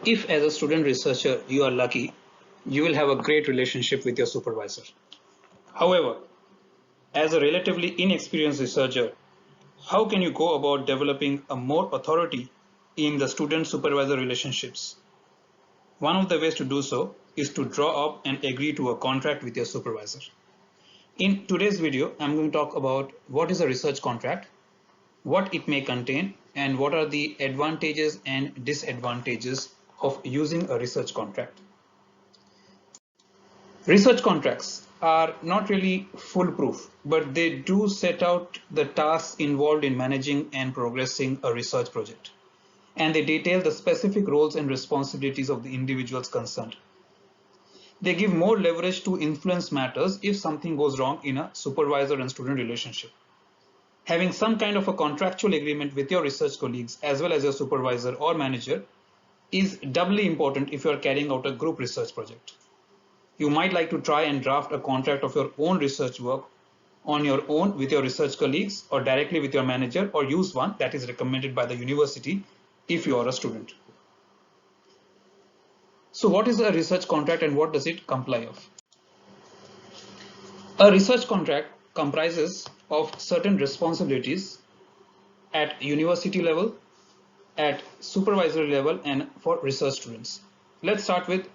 If as a student researcher you are lucky, you will have a great relationship with your supervisor. However, as a relatively inexperienced researcher, how can you go about developing a more authority in the student-supervisor relationships? One of the ways to do so is to draw up and agree to a contract with your supervisor. In today's video, I'm going to talk about what is a research contract, what it may contain, and what are the advantages and disadvantages of using a research contract. Research contracts are not really foolproof, but they do set out the tasks involved in managing and progressing a research project, and they detail the specific roles and responsibilities of the individuals concerned. They give more leverage to influence matters if something goes wrong in a supervisor and student relationship. Having some kind of a contractual agreement with your research colleagues as well as your supervisor or manager is doubly important if you are carrying out a group research project. You might like to try and draft a contract of your own research work on your own with your research colleagues or directly with your manager, or use one that is recommended by the university if you are a student. So what is a research contract and what does it comply of? A research contract comprises of certain responsibilities at university level, at supervisory level, and for research students. Let's start with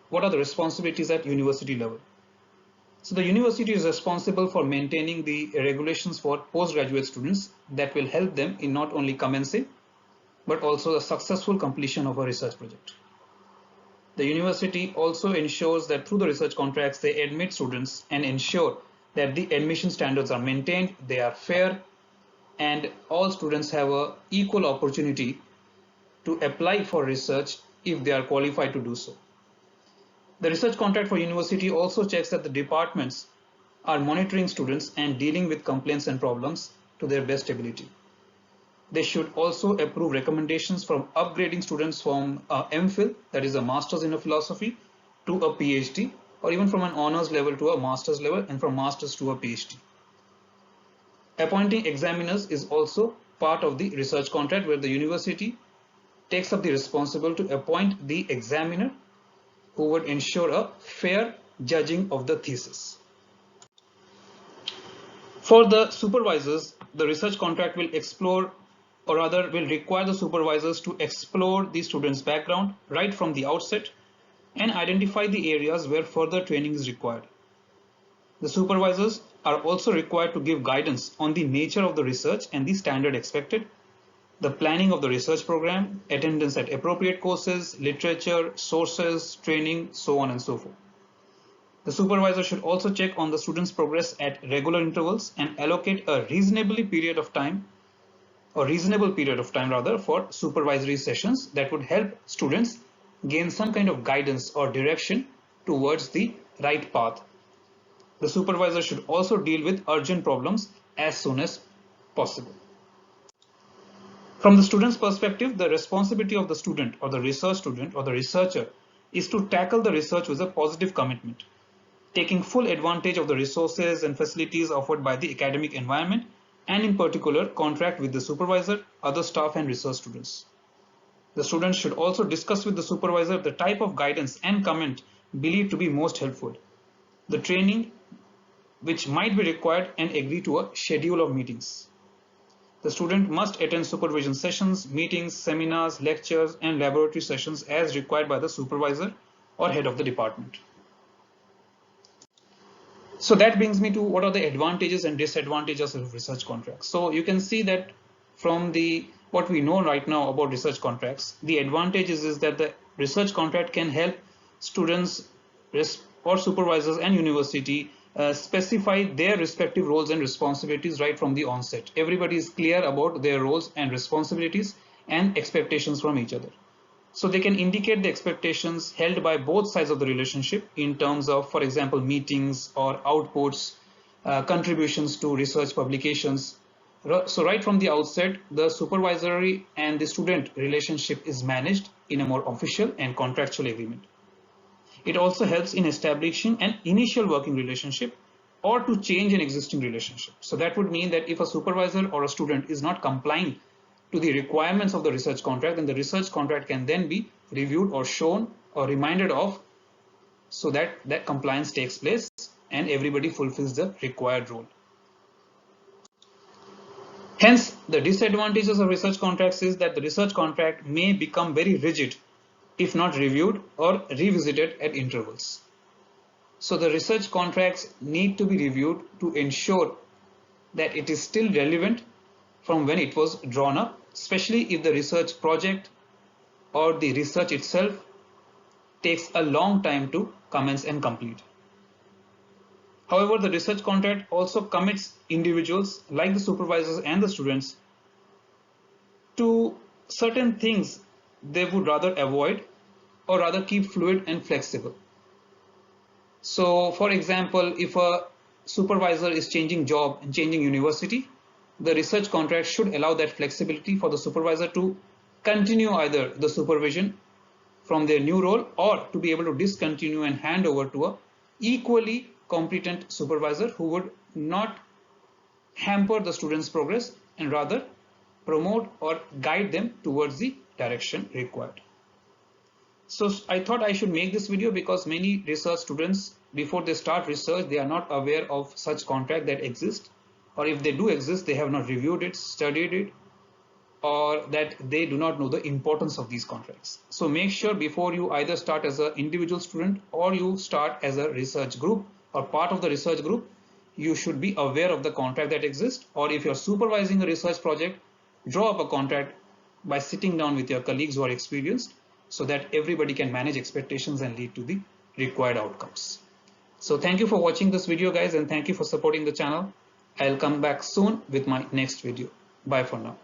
what are the responsibilities at university level. So the university is responsible for maintaining the regulations for postgraduate students that will help them in not only commencing but also the successful completion of a research project. The university also ensures that through the research contracts they admit students and ensure that the admission standards are maintained, they are fair, and all students have an equal opportunity to apply for research if they are qualified to do so. The research contract for university also checks that the departments are monitoring students and dealing with complaints and problems to their best ability. They should also approve recommendations from upgrading students from MPhil, that is a master's in a philosophy, to a PhD, or even from an honors level to a master's level, and from master's to a PhD. Appointing examiners is also part of the research contract, where the university takes up the responsibility to appoint the examiner who would ensure a fair judging of the thesis. For the supervisors, the research contract will explore, or rather will require the supervisors to explore the student's background right from the outset and identify the areas where further training is required. The supervisors are also required to give guidance on the nature of the research and the standard expected, the planning of the research program, attendance at appropriate courses, literature, sources, training, so on and so forth. The supervisor should also check on the student's progress at regular intervals and allocate a reasonable period of time for supervisory sessions that would help students gain some kind of guidance or direction towards the right path. The supervisor should also deal with urgent problems as soon as possible. From the student's perspective, the responsibility of the student or the research student or the researcher is to tackle the research with a positive commitment, taking full advantage of the resources and facilities offered by the academic environment, and in particular contract with the supervisor, other staff, and research students. The students should also discuss with the supervisor the type of guidance and comment believed to be most helpful, the training which might be required, and agree to a schedule of meetings. The student must attend supervision sessions, meetings, seminars, lectures, and laboratory sessions as required by the supervisor or head of the department. So that brings me to what are the advantages and disadvantages of research contracts. So you can see that from what we know right now about research contracts, the advantages is that the research contract can help students or supervisors and university specify their respective roles and responsibilities right from the onset. Everybody is clear about their roles and responsibilities and expectations from each other. So they can indicate the expectations held by both sides of the relationship in terms of, for example, meetings or outputs, contributions to research publications. So right from the outset, the supervisory and the student relationship is managed in a more official and contractual agreement. It also helps in establishing an initial working relationship or to change an existing relationship. So that would mean that if a supervisor or a student is not complying to the requirements of the research contract, then the research contract can then be reviewed or shown or reminded of, so that that compliance takes place and everybody fulfills the required role. Hence, the disadvantages of research contracts is that the research contract may become very rigid if not reviewed or revisited at intervals. So the research contracts need to be reviewed to ensure that it is still relevant from when it was drawn up, especially if the research project or the research itself takes a long time to commence and complete. However, the research contract also commits individuals like the supervisors and the students to certain things they would rather avoid or rather keep fluid and flexible. So, for example, if a supervisor is changing job and changing university, the research contract should allow that flexibility for the supervisor to continue either the supervision from their new role or to be able to discontinue and hand over to a equally competent supervisor who would not hamper the students' progress and rather promote or guide them towards the direction required. So I thought I should make this video because many research students, before they start research, they are not aware of such contract that exist, or if they do exist, they have not reviewed it, studied it, or that they do not know the importance of these contracts. So make sure before you either start as an individual student or you start as a research group or part of the research group, you should be aware of the contract that exists, or if you're supervising a research project, draw up a contract by sitting down with your colleagues who are experienced so that everybody can manage expectations and lead to the required outcomes. So thank you for watching this video, guys, and thank you for supporting the channel. I'll come back soon with my next video. Bye for now.